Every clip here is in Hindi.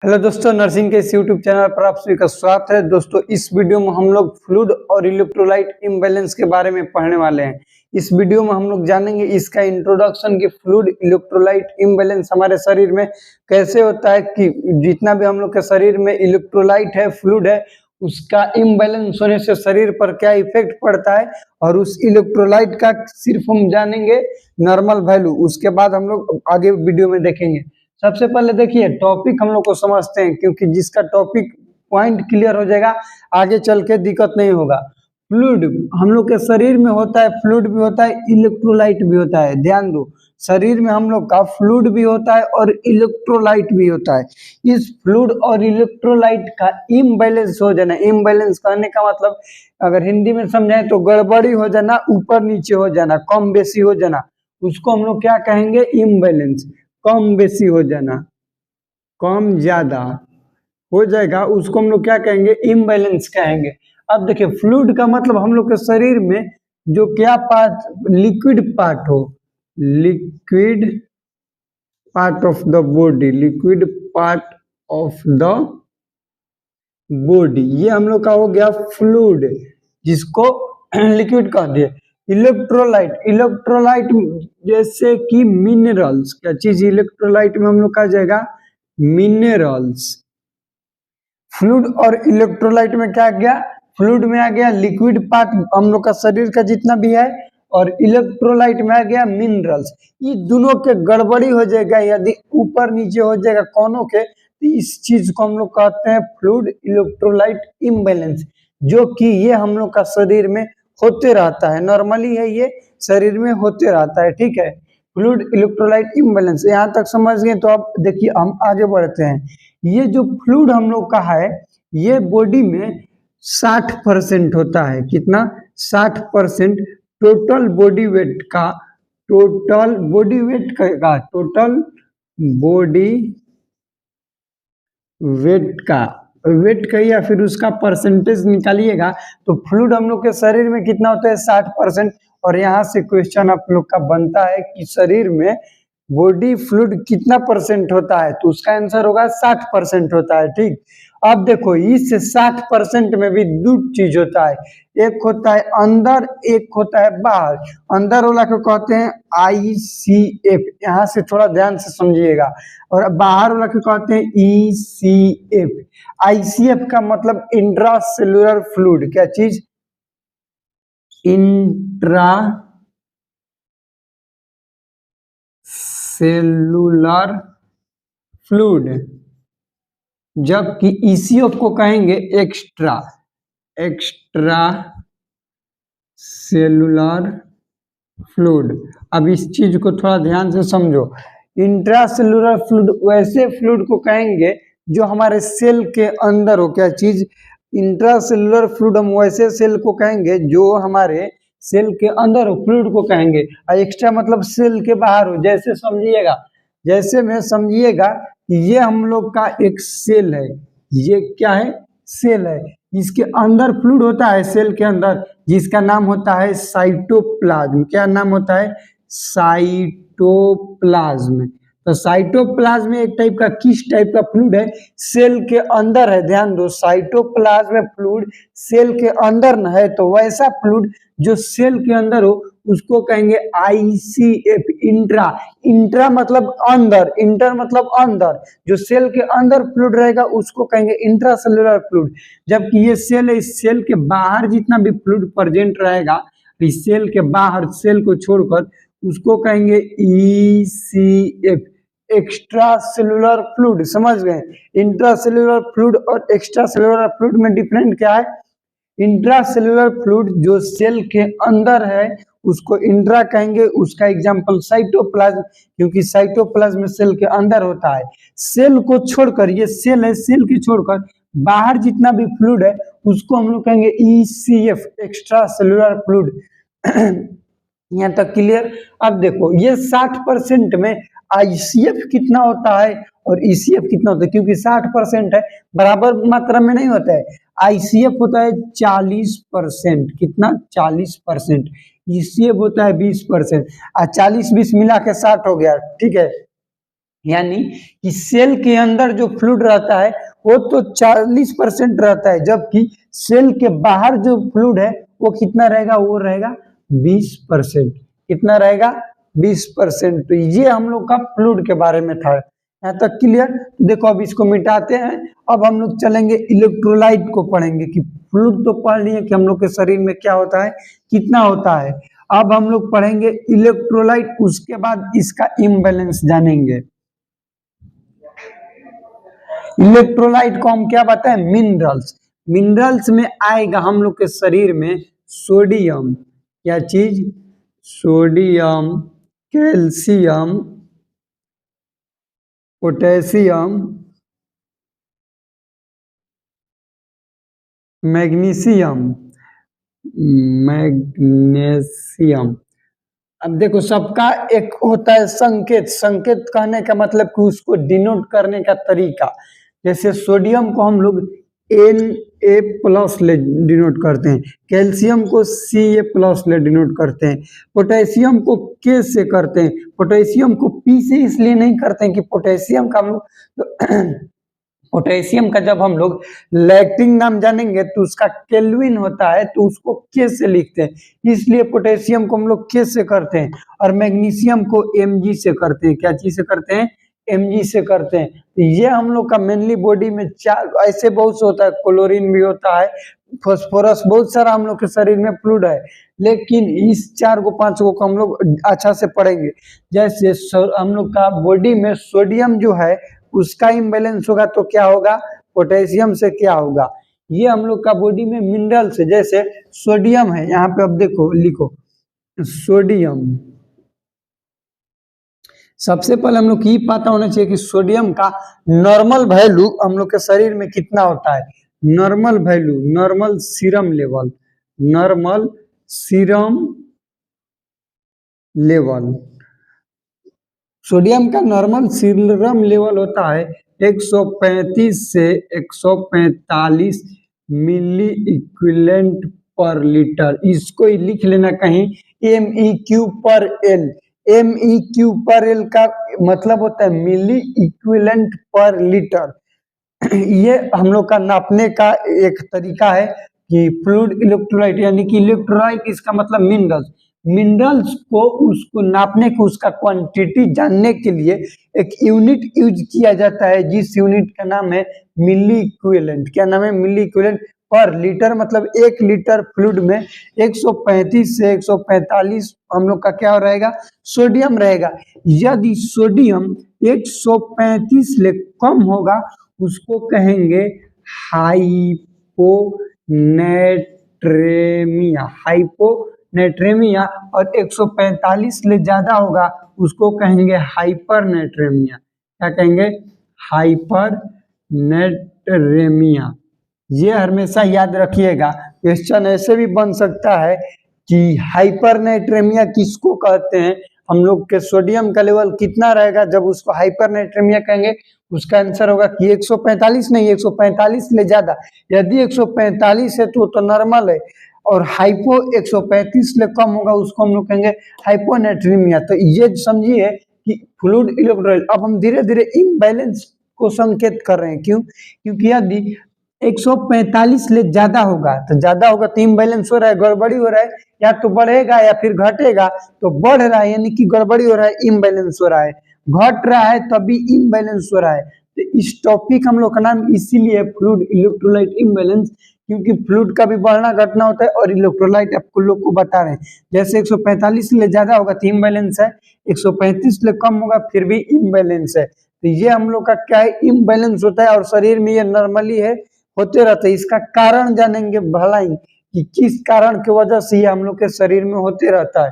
हेलो दोस्तों, नर्सिंग के इस यूट्यूब चैनल पर आप सभी का स्वागत है। दोस्तों, इस वीडियो में हम लोग फ्लूइड और इलेक्ट्रोलाइट इम्बैलेंस के बारे में पढ़ने वाले हैं। इस वीडियो में हम लोग जानेंगे इसका इंट्रोडक्शन कि फ्लूइड इलेक्ट्रोलाइट इम्बैलेंस हमारे शरीर में कैसे होता है, कि जितना भी हम लोग के शरीर में इलेक्ट्रोलाइट है, फ्लूइड है, उसका इम्बैलेंस होने से शरीर पर क्या इफेक्ट पड़ता है, और उस इलेक्ट्रोलाइट का सिर्फ हम जानेंगे नॉर्मल वैल्यू। उसके बाद हम लोग आगे वीडियो में देखेंगे। सबसे पहले देखिए टॉपिक हम लोग को समझते हैं, क्योंकि जिसका टॉपिक पॉइंट क्लियर हो जाएगा आगे चल के दिक्कत नहीं होगा। फ्लूइड हम लोग के शरीर में होता है, फ्लूइड भी होता है, इलेक्ट्रोलाइट भी होता है। ध्यान दो, शरीर में हम लोग का फ्लूइड भी होता है और इलेक्ट्रोलाइट भी होता है। इस फ्लूइड और इलेक्ट्रोलाइट का इम्बैलेंस हो जाना, इम्बैलेंस कहने का मतलब अगर हिंदी में समझाएं तो गड़बड़ी हो जाना, ऊपर नीचे हो जाना, कम बेसी हो जाना, उसको हम लोग क्या कहेंगे? इम्बैलेंस। कम बेसी हो जाना, कम ज्यादा हो जाएगा, उसको हम लोग क्या कहेंगे? इम्बैलेंस कहेंगे। अब देखिए, फ्लूइड का मतलब हम लोग के शरीर में जो क्या पार्ट, लिक्विड पार्ट हो, liquid part of the body, liquid part of the body, ये हम लोग का हो गया फ्लूइड, जिसको लिक्विड कह दिए। इलेक्ट्रोलाइट, इलेक्ट्रोलाइट जैसे कि मिनरल्स, क्या चीज इलेक्ट्रोलाइट में हम लोग कहा जाएगा? मिनरल्स। फ्लूइड और इलेक्ट्रोलाइट में क्या आ गया? फ्लूइड में आ गया लिक्विड पार्ट हम लोग का शरीर का जितना भी है, और इलेक्ट्रोलाइट में आ गया मिनरल्स। ये दोनों के गड़बड़ी हो जाएगा, यदि ऊपर नीचे हो जाएगा कोनों के, तो इस चीज को हम लोग कहते हैं फ्लूइड इलेक्ट्रोलाइट इम्बैलेंस, जो कि ये हम लोग का शरीर में होते रहता है। नॉर्मली है, ये शरीर में होते रहता है। ठीक है, फ्लूइड इलेक्ट्रोलाइट इम्बैलेंस यहाँ तक समझ गए। तो अब देखिए हम आगे बढ़ते हैं। ये जो फ्लूइड हम लोग का है, ये बॉडी में 60% होता है। कितना? 60% टोटल बॉडी वेट का, टोटल बॉडी वेट का, टोटल बॉडी वेट का, वेट का या फिर उसका परसेंटेज निकालिएगा तो फ्लूइड हम लोग के शरीर में कितना होता है? 60%। और यहाँ से क्वेश्चन आप लोग का बनता है कि शरीर में बॉडी फ्लूइड कितना परसेंट होता है, तो उसका आंसर होगा 60% होता है। ठीक, अब देखो इस 60% में भी दो चीज होता है, एक होता है अंदर, एक होता है बाहर। अंदर वाला को कहते हैं ICF, यहाँ से थोड़ा ध्यान से समझिएगा, और बाहर वाला को कहते हैं ECF। ICF का मतलब इंट्रा सेलुलर फ्लूइड, क्या चीज? इंट्रा सेलुलर फ्लूइड, जबकि ECF को कहेंगे एक्स्ट्रा, एक्स्ट्रा सेलुलर फ्लूइड। अब इस चीज को थोड़ा ध्यान से समझो। इंट्रा सेलुलर फ्लूइड वैसे फ्लूइड को कहेंगे जो हमारे सेल के अंदर हो। क्या चीज? इंट्रा सेलुलर फ्लूइड हम वैसे सेल को कहेंगे जो हमारे सेल के अंदर हो, फ्लूइड को कहेंगे। और एक्स्ट्रा मतलब सेल के बाहर हो। जैसे समझिएगा, जैसे में समझिएगा ये हम लोग का एक सेल है, ये क्या है? सेल है। इसके अंदर फ्लूइड होता है, सेल के अंदर, जिसका नाम होता है साइटोप्लाज्म। क्या नाम होता है? साइटोप्लाज्म। तो साइटोप्लाज्म एक टाइप का, किस टाइप का फ्लूइड है? सेल के अंदर है। ध्यान दो, साइटोप्लाज्म फ्लूइड सेल के अंदर न है, तो वैसा फ्लूइड जो सेल के अंदर हो उसको कहेंगे ICF, इंट्रा। इंट्रा मतलब अंदर, इंटर मतलब अंदर, जो सेल के अंदर फ्लूइड रहेगा उसको कहेंगे इंट्रा सेलुलर फ्लूइड। जबकि ये सेल है, इस सेल के बाहर जितना भी फ्लूइड प्रेजेंट रहेगा, इस सेल के बाहर, सेल को छोड़कर, उसको कहेंगे ECF, एक्स्ट्रा सेलुलर फ्लूइड। समझ गए? इंट्रा सेलुलर फ्लूइड और एक्स्ट्रा सेलुलर फ्लूइड में डिफरेंट क्या है? इंट्रा सेलुलर फ्लूइड जो सेल के अंदर है उसको इंट्रा कहेंगे। उसका एग्जांपल साइटोप्लाज्म, क्योंकि साइटोप्लाज्म सेल के अंदर होता है। सेल को छोड़कर, ये सेल है, सेल के छोड़कर बाहर जितना भी फ्लूइड है उसको हम लोग कहेंगे ECF, एक्स्ट्रा सेलुलर फ्लूइड। यहाँ तक क्लियर? अब देखो ये 60% में ICF कितना होता है और ECF कितना होता है, क्योंकि 60% है, बराबर मात्रा में नहीं होता है। ICF होता है 40%, कितना? 40%। ECF होता है 20%, और 40-20 मिला के 60 हो गया। ठीक है, यानी कि सेल के अंदर जो फ्लूइड रहता है वो तो 40% रहता है, जबकि सेल के बाहर जो फ्लूइड है वो कितना रहेगा, वो रहेगा 20%। कितना रहेगा, 20%। तो ये हम लोग का फ्लूइड के बारे में था। यहाँ तक क्लियर। देखो अब इसको मिटाते हैं। अब हम लोग चलेंगे इलेक्ट्रोलाइट को पढ़ेंगे कि फ्लूइड तो पढ़ लिए कि हम लोग के शरीर में क्या होता है, कितना होता है। अब हम लोग पढ़ेंगे इलेक्ट्रोलाइट, उसके बाद इसका इम्बैलेंस जानेंगे। इलेक्ट्रोलाइट को हम क्या बताएं, मिनरल्स। मिनरल्स में आएगा हम लोग के शरीर में सोडियम, क्या चीज, sodium, calcium, potassium, magnesium, magnesium. अब देखो सबका एक होता है संकेत। संकेत कहने का मतलब कि उसको डिनोट करने का तरीका। जैसे सोडियम को हम लोग Na+ ले डिनोट करते हैं, कैल्शियम को Ca+ ले डिनोट करते हैं, पोटेशियम को K से करते हैं। पोटेशियम को P से इसलिए नहीं करते हैं कि पोटेशियम का हम लोग पोटेशियम का जब हम लोग लैटिन नाम जानेंगे तो उसका केल्विन होता है, तो उसको के से लिखते हैं, इसलिए पोटेशियम को हम लोग के से करते हैं। और मैग्नीशियम को Mg से करते हैं। क्या चीज से करते हैं, Mg से करते हैं। तो ये हम लोग का मेनली बॉडी में चार ऐसे बहुत से होता है, क्लोरीन भी होता है, फास्फोरस, बहुत सारा हम लोग के शरीर में फ्लूइड है, लेकिन इस 4 को 5 को हम लोग अच्छा से पढ़ेंगे। जैसे हम लोग का बॉडी में सोडियम जो है उसका इम्बैलेंस होगा तो क्या होगा, पोटेशियम से क्या होगा। ये हम लोग का बॉडी में मिनरल्स है। जैसे सोडियम है, यहाँ पे अब देखो लिखो सोडियम। सबसे पहले हम लोग को ये पता होना चाहिए कि सोडियम का नॉर्मल वैल्यू हम लोग के शरीर में कितना होता है। Normal value, normal serum level, normal serum level, sodium का नॉर्मल सीरम लेवल होता है 135 से 145 मिली इक्विवेलेंट पर लीटर। इसको ही लिख लेना कहीं MEQ पर एल। MEQ पर एल का मतलब होता है मिली इक्विवेलेंट पर लीटर। ये हम लोग का नापने का एक तरीका है कि फ्लूइड इलेक्ट्रोलाइट, यानी कि इलेक्ट्रोलाइट इसका मतलब मिनरल्स। मिनरल्स को उसको नापने को, उसका क्वांटिटी जानने के लिए एक यूनिट यूज किया जाता है, जिस यूनिट का नाम है मिली इक्विवेलेंट। क्या नाम है, मिली इक्विवेलेंट पर लीटर। मतलब 1 लीटर फ्लूइड में 135 से 145 हम लोग का क्या रहेगा, सोडियम रहेगा। यदि सोडियम 135 से कम होगा उसको कहेंगे हाइपोनेट्रेमिया, हाइपोनेट्रेमिया। और 145 से ज्यादा होगा उसको कहेंगे हाइपरनेट्रेमिया। क्या कहेंगे, हाइपरनेट्रेमिया। ये हमेशा याद रखिएगा। क्वेश्चन ऐसे भी बन सकता है कि हाइपरनेट्रेमिया किसको कहते हैं, हम लोग के सोडियम का लेवल कितना रहेगा जब उसको हाइपरनेट्रेमिया कहेंगे। उसका आंसर होगा कि 145 नहीं, 145 से ज्यादा। यदि 145 है तो नॉर्मल है, और हाइपो 135 से कम होगा उसको हम लोग कहेंगे हाइपोनेट्रीमिया। तो ये समझिए कि फ्लूइड इलेक्ट्रोलाइट। अब हम धीरे धीरे इम्बैलेंस को संकेत कर रहे हैं। क्यों, क्योंकि यदि 145 से ज्यादा होगा तो इम्बैलेंस हो रहा है, गड़बड़ी हो रहा है, या तो बढ़ेगा या फिर घटेगा। तो बढ़ रहा है यानी कि गड़बड़ी हो रहा है, इम्बैलेंस हो रहा है। घट रहा है तभी इम्बैलेंस हो रहा है। तो इस टॉपिक हम लोग का नाम इसीलिए फ्लूइड इलेक्ट्रोलाइट इम्बैलेंस, क्योंकि फ्लूइड का भी बढ़ना घटना होता है और इलेक्ट्रोलाइट आपको लोग को बता रहे हैं। जैसे 145 से ज्यादा होगा तो इम्बैलेंस है, 135 से कम होगा फिर भी इम्बैलेंस है। तो ये हम लोग का क्या है, इम्बैलेंस होता है, और शरीर में ये नॉर्मली है, होते रहते हैं। इसका कारण जानेंगे भलाई कि किस कारण की वजह से ये हम लोग के शरीर में होते रहता है।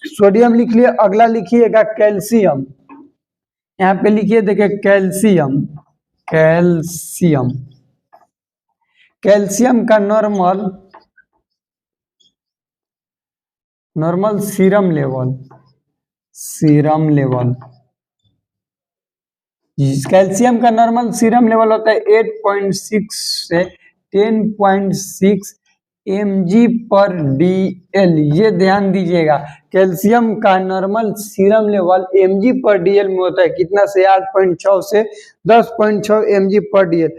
सोडियम लिख लिए, अगला लिखिएगा कैल्शियम। यहाँ पे लिखिए, देखिए कैल्शियम, कैल्शियम, कैल्शियम का normal serum level, serum level, calcium का नॉर्मल सीरम लेवल होता है 8.6 से 10.6 mg/dl, ये ध्यान दीजिएगा। कैल्शियम का नॉर्मल सीरम लेवल mg/dl में होता है, कितना से 8.6 से 10.6 mg/dl।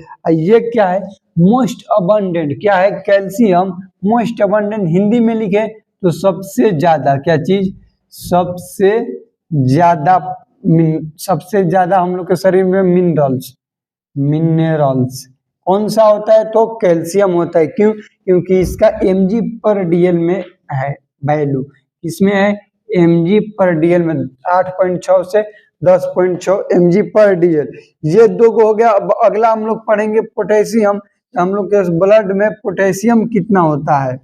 ये क्या है, मोस्ट अबंडेंट, क्या है, कैल्शियम मोस्ट अबंडेंट, हिंदी में लिखे तो सबसे ज्यादा, क्या चीज, सबसे ज्यादा, सबसे ज्यादा हम लोग के शरीर में मिनरल्स, मिनरल्स कौन सा होता है, तो कैल्शियम होता है। क्यों, क्योंकि इसका mg/dl में है वैल्यू, इसमें है mg/dl में 8.6 से 10.6 mg/dl। ये दो को हो गया। अब अगला हम लोग पढ़ेंगे पोटेशियम। हम लोग के ब्लड में पोटेशियम कितना होता है।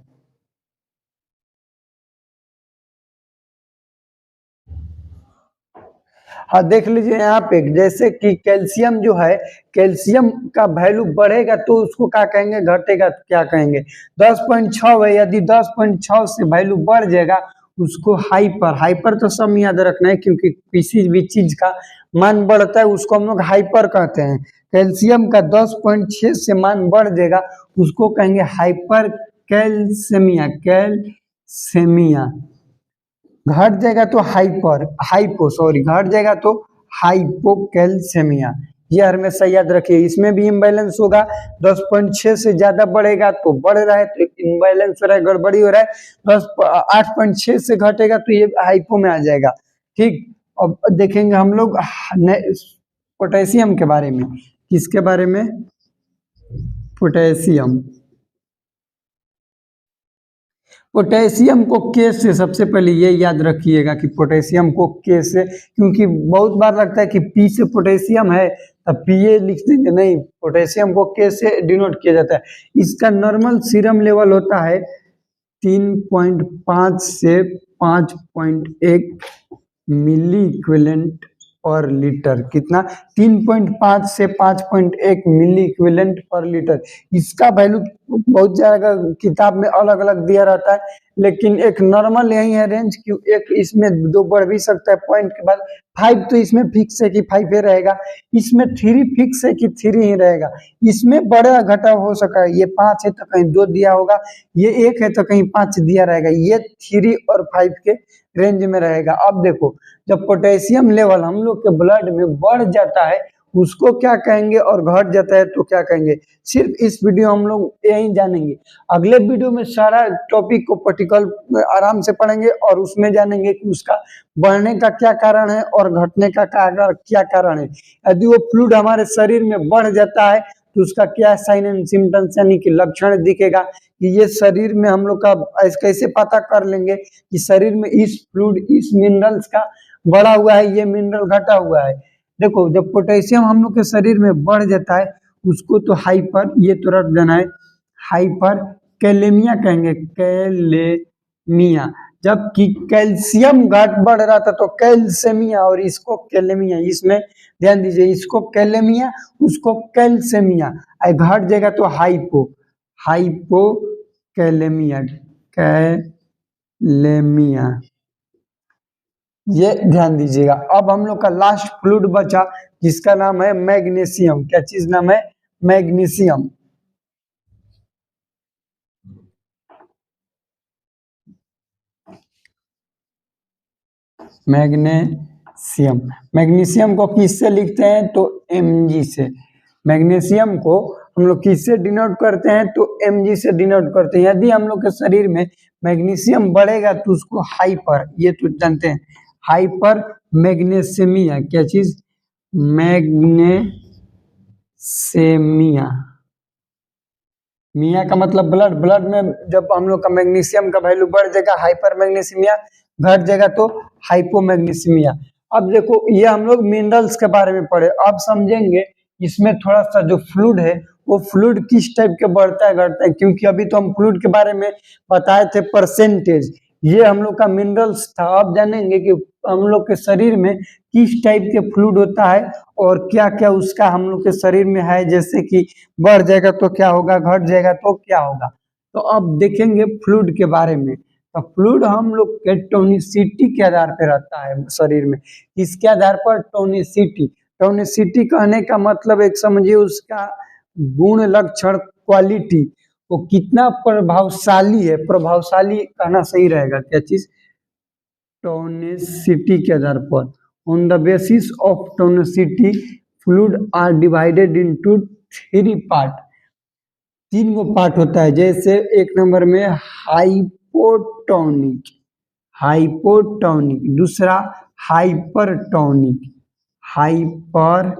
हाँ देख लीजिए यहाँ पे, जैसे कि कैल्शियम जो है, कैल्शियम का वैल्यू बढ़ेगा तो उसको क्या कहेंगे, घटेगा तो क्या कहेंगे। 10.6 है, यदि 10.6 से वैल्यू बढ़ जाएगा उसको हाइपर, हाइपर तो सब याद रखना है, क्योंकि किसी भी चीज का मान बढ़ता है उसको हम लोग हाइपर कहते हैं। कैल्शियम का 10.6 से मान बढ़ जाएगा उसको कहेंगे हाइपर कैल्सेमिया, कैल्सेमिया। घट जाएगा तो हाइपर, हाइपो सॉरी, घट जाएगा तो हाइपोकैल्सेमिया। ये हमेशा याद रखिए। इसमें भी इम्बैलेंस होगा, 10.6 से ज्यादा बढ़ेगा तो बढ़ रहा है तो इम्बैलेंस हो रहा है, गड़बड़ी हो रहा है। 8.6 से घटेगा तो ये हाइपो में आ जाएगा। ठीक, अब देखेंगे हम लोग पोटेशियम के बारे में। किसके बारे में, पोटेशियम। पोटेशियम को के से, सबसे पहले ये याद रखिएगा कि पोटेशियम को के से, क्योंकि बहुत बार लगता है कि पी से पोटेशियम है तब पीए लिख देंगे, नहीं, पोटेशियम को के से डिनोट किया जाता है। इसका नॉर्मल सीरम लेवल होता है 3.5 से 5.1 मिली इक्विवेलेंट पर लीटर। कितना, 3.5 से 5.1 मिली इक्विवेलेंट पर लीटर। इसका वैल्यू बहुत ज्यादा किताब में अलग अलग दिया रहता है, लेकिन एक नॉर्मल यही है रेंज। क्यों, एक इसमें दो बढ़ भी सकता है पॉइंट के बाद। 5 तो इसमें फिक्स है कि 5 ही रहेगा, इसमें 3 फिक्स है कि 3 ही रहेगा। इसमें बड़ा घटा हो सका है, ये 5 है तो कहीं 2 दिया होगा, ये 1 है तो कहीं 5 दिया रहेगा, ये 3 और 5 के रेंज में रहेगा। अब देखो, जब पोटेशियम लेवल हम लोग के ब्लड में बढ़ जाता है उसको क्या कहेंगे, और घट जाता है तो क्या कहेंगे। सिर्फ इस वीडियो हम लोग यही जानेंगे। अगले वीडियो में सारा टॉपिक को पर्टिकुलर आराम से पढ़ेंगे और उसमें जानेंगे कि उसका बढ़ने का क्या कारण है और घटने का क्या कारण है। यदि वो फ्लूइड हमारे शरीर में बढ़ जाता है तो उसका क्या साइन एंड सिम्टम्स यानी कि लक्षण दिखेगा, कि ये शरीर में हम लोग का कैसे पता कर लेंगे कि शरीर में इस फ्लूइड, इस मिनरल्स का बढ़ा हुआ है, ये मिनरल घटा हुआ है। देखो, जब पोटेशियम हम लोग के शरीर में बढ़ जाता है उसको तो हाइपर, ये तो रट देना है, हाइपर कैलेमिया कहेंगे, कैलेमिया। जबकि कैल्शियम घट बढ़ रहा था तो कैल्सेमिया, और इसको कैलेमिया। इसमें ध्यान दीजिए, इसको कैलेमिया, उसको कैल्सेमिया। घट जाएगा तो हाइपो, हाइपो कैलेमिया, कैलेमिया। ये ध्यान दीजिएगा। अब हम लोग का लास्ट फ्लूइड बचा जिसका नाम है मैग्नीशियम। क्या चीज नाम है, मैग्नीशियम। मैग्नीशियम, मैग्नीशियम को किससे लिखते हैं तो Mg से। मैग्नीशियम को हम लोग किससे डिनोट करते हैं तो Mg से डिनोट करते हैं। यदि हम लोग के शरीर में मैग्नीशियम बढ़ेगा तो उसको हाइपर, ये तो जानते हैं, हाइपर मैग्नेसेमिया। क्या चीज, मैग्नेसेमिया। मिया का मतलब ब्लड, ब्लड में जब हम लोग का मैग्नीशियम का वैल्यू बढ़ जाएगा हाइपर मैग्नीशियमिया, घट जाएगा तो हाइपोमैग्नीशियमिया। अब देखो, ये हम लोग मिनरल्स के बारे में पढ़े। अब समझेंगे इसमें थोड़ा सा जो फ्लूइड है वो फ्लूइड किस टाइप के बढ़ता है घटता है, क्योंकि अभी तो हम फ्लूइड के बारे में बताए थे परसेंटेज, ये हम लोग का मिनरल्स था। अब जानेंगे कि हम लोग के शरीर में किस टाइप के फ्लूइड होता है और क्या क्या उसका हम लोग के शरीर में है, जैसे कि बढ़ जाएगा तो क्या होगा, घट जाएगा तो क्या होगा। तो अब देखेंगे फ्लूइड के बारे में। तो फ्लूइड हम लोग के टोनिसिटी के आधार पर रहता है शरीर में। किसके आधार पर, टोनिसिटी। टोनिसिटी कहने का मतलब एक समझिए उसका गुण लक्षण, क्वालिटी। वो कितना प्रभावशाली है, प्रभावशाली कहना सही रहेगा, क्या चीज, टोनिसिटी के आधार पर। On the basis of tonicity fluid are divided into 3 part, 3 गो पार्ट होता है। जैसे एक नंबर में हाइपोटोनिक, हाइपोटोनिक, दूसरा हाइपरटोनिक, हाइपरटोनिक,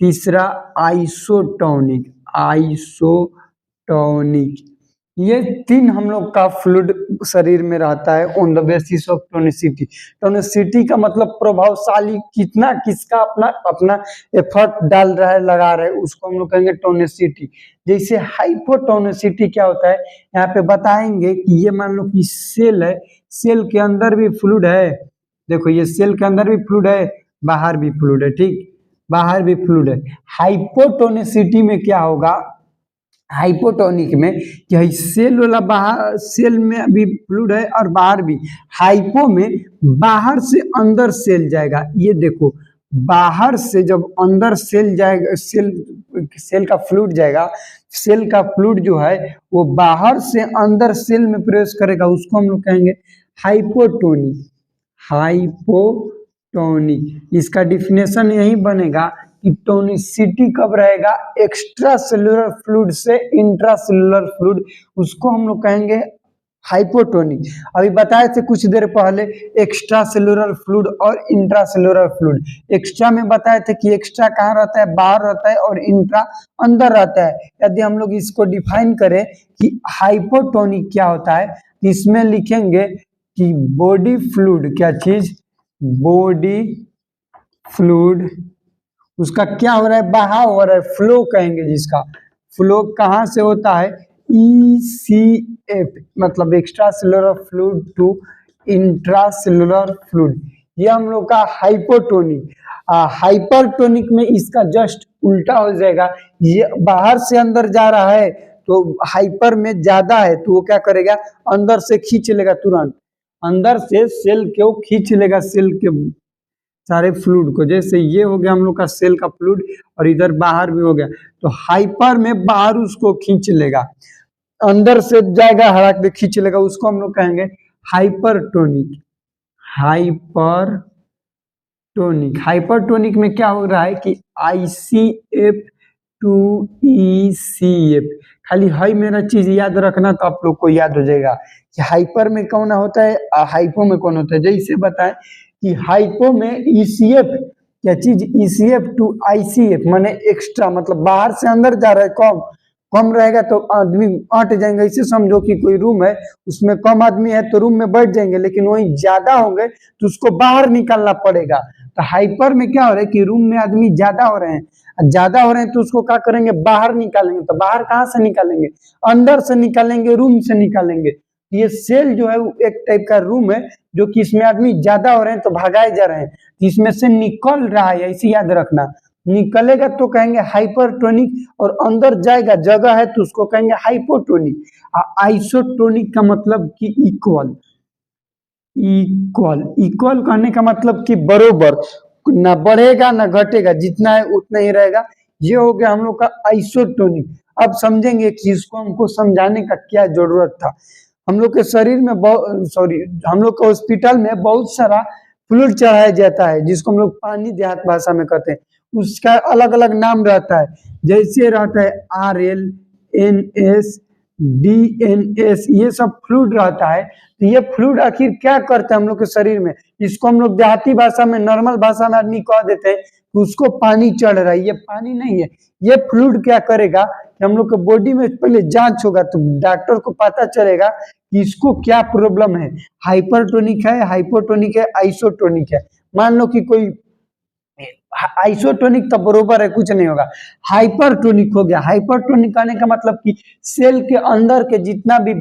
तीसरा आइसोटोनिक, आइसोटोनिक। ये 3 हम लोग का फ्लूइड शरीर में रहता है on the basis of tonicity. Tonicity का मतलब प्रभावशाली, कितना किसका अपना अपना एफर्ट डाल रहा है, लगा रहा है, उसको हम लोग कहेंगे टोनिसिटी। जैसे हाइपोटोनिसिटी क्या होता है, यहाँ पे बताएंगे कि ये मान लो कि सेल है, सेल के अंदर भी फ्लूइड है, देखो ये सेल के अंदर भी फ्लूइड है, बाहर भी फ्लूइड है, ठीक, बाहर भी फ्लूइड है। हाइपोटोनिसिटी में क्या होगा, हाइपोटोनिक में क्या है, सेल वाला बाहर, सेल में भी फ्लूइड है और बाहर भी। हाइपो में बाहर से अंदर सेल जाएगा, ये देखो बाहर से जब अंदर सेल जाएगा, सेल का फ्लूइड जाएगा, सेल का फ्लूइड जो है वो बाहर से अंदर सेल में प्रवेश करेगा, उसको हम लोग कहेंगे हाइपोटोनिक, हाइपोटोनिक। इसका डिफिनेशन यही बनेगा कि टोनिसिटी कब रहेगा, एक्स्ट्रा सेलुलर फ्लूइड से इंट्रा सेलुलर फ्लूइड, उसको हम लोग कहेंगे हाइपोटोनिक। अभी बताए थे कुछ देर पहले एक्स्ट्रा सेलुलर फ्लूइड और इंट्रा सेलुलर फ्लूइड। एक्स्ट्रा में बताए थे कि एक्स्ट्रा कहाँ रहता है, बाहर रहता है, और इंट्रा अंदर रहता है। यदि हम लोग इसको डिफाइन करें कि हाइपोटोनिक क्या होता है, इसमें लिखेंगे कि बॉडी फ्लूइड, क्या चीज, बॉडी फ्लूइड, उसका क्या हो रहा है, बहाव हो रहा है, फ्लो कहेंगे जिसका। फ्लो कहाँ से होता है, ECF मतलब extracellular fluid to intracellular fluid, ये हम लोग का हाइपोटोनिक। हाइपरटोनिक में इसका जस्ट उल्टा हो जाएगा, ये बाहर से अंदर जा रहा है तो हाइपर में ज्यादा है तो वो क्या करेगा, अंदर से खींच लेगा, तुरंत अंदर से सेल को खींच लेगा, सेल के सारे फ्लूइड को। जैसे ये हो गया हम लोग का सेल का फ्लूइड और इधर बाहर भी हो गया, तो हाइपर में बाहर उसको खींच लेगा, अंदर से जाएगा हरा के खींच लेगा, उसको हम लोग कहेंगे हाइपरटोनिक, हाइपरटोनिक। हाइपरटोनिक में क्या हो रहा है कि ICF टू ECF, खाली हाई मेरा चीज याद रखना तो आप लोग को याद हो जाएगा कि हाइपर में कौन होता है, हाइपो में कौन होता है। जैसे बताएं कि हाइपो में ECF, क्या चीज, ECF टू ICF माने एक्स्ट्रा, मतलब बाहर से अंदर जा रहा है, कम कम रहेगा तो आदमी अट जाएंगे। इसे समझो कि कोई रूम है, उसमें कम आदमी है तो रूम में बैठ जाएंगे, लेकिन वही ज्यादा होंगे तो उसको बाहर निकालना पड़ेगा। तो हाइपर में क्या हो रहा है कि रूम में आदमी ज्यादा हो रहे हैं, ज्यादा हो रहे हैं तो उसको क्या करेंगे, बाहर निकालेंगे। तो बाहर कहाँ से निकालेंगे, अंदर से निकालेंगे, रूम से निकालेंगे। ये सेल जो है एक टाइप का रूम है, जो कि इसमें आदमी ज्यादा हो रहे हैं तो भागाए जा रहे हैं, तो इसमें से निकल रहा है, ऐसे याद रखना। निकलेगा तो कहेंगे हाइपरटोनिक, और अंदर जाएगा, जगह है तो उसको कहेंगे हाइपोटोनिक। आइसोटोनिक का मतलब कि इक्वल, इक्वल, इक्वल कहने का मतलब कि बरोबर, ना बढ़ेगा ना घटेगा, जितना है उतना ही रहेगा। ये हो गया हम लोग का आइसोटोनिक। अब समझेंगे कि इसको हमको समझाने का क्या जरूरत था। हम लोग के शरीर में हम लोग के हॉस्पिटल में बहुत सारा फ्लूइड चढ़ाया जाता है, जिसको हम लोग पानी देहात भाषा में कहते हैं। उसका अलग अलग नाम रहता है, जैसे रहता है RL, NS, DNS, ये सब फ्लूइड रहता है। तो ये फ्लूइड आखिर क्या करता है हम लोग के शरीर में, इसको हम लोग देहाती भाषा में, नॉर्मल भाषा में आदमी कह देते हैं कि उसको पानी चढ़ रहा है। ये पानी नहीं है, ये फ्लूइड क्या करेगा कि हम लोग के बॉडी में पहले जांच होगा तो डॉक्टर को पता चलेगा कि इसको क्या प्रॉब्लम है, हाइपरटोनिक है, हाइपोटोनिक है, आइसोटोनिक है। मान लो कि कोई आइसोटोनिक तो बरोबर है, कुछ नहीं होगा, हाइपरटोनिक हो गया। हाइपरटोनिक आने का मतलब कि सेल के अंदर के जितना भी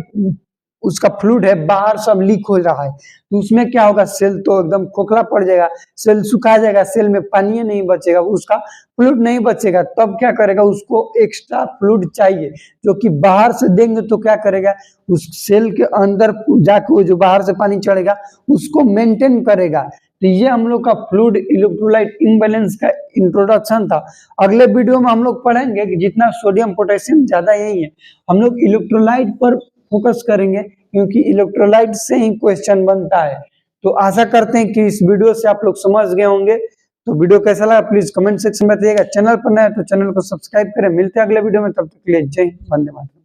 उसका फ्लूइड है बाहर सब लीक हो रहा है, तो उसमें क्या होगा, सेल तो एकदम खोखला पड़ जाएगा, सेल सुखा जाएगा, सेल में पानी नहीं बचेगा, उसका फ्लूइड नहीं बचेगा। तब क्या करेगा, उसको एक्स्ट्रा फ्लूइड चाहिए, जो कि बाहर से देंगे तो क्या करेगा, उस सेल के अंदर जाके वो जो बाहर से पानी चढ़ेगा उसको मेंटेन करेगा। तो ये हम लोग का फ्लूइड इलेक्ट्रोलाइट इम्बैलेंस का इंट्रोडक्शन था। अगले वीडियो में हम लोग पढ़ेंगे कि जितना सोडियम पोटेशियम ज्यादा यही है, हम लोग इलेक्ट्रोलाइट पर फोकस करेंगे क्योंकि इलेक्ट्रोलाइट से ही क्वेश्चन बनता है। तो आशा करते हैं कि इस वीडियो से आप लोग समझ गए होंगे। तो वीडियो कैसा लगा प्लीज कमेंट सेक्शन में बताइएगा। चैनल पर नया है तो चैनल को सब्सक्राइब करें। मिलते हैं अगले वीडियो में, तब तक के लिए जय हिंद, वंदे मातरम।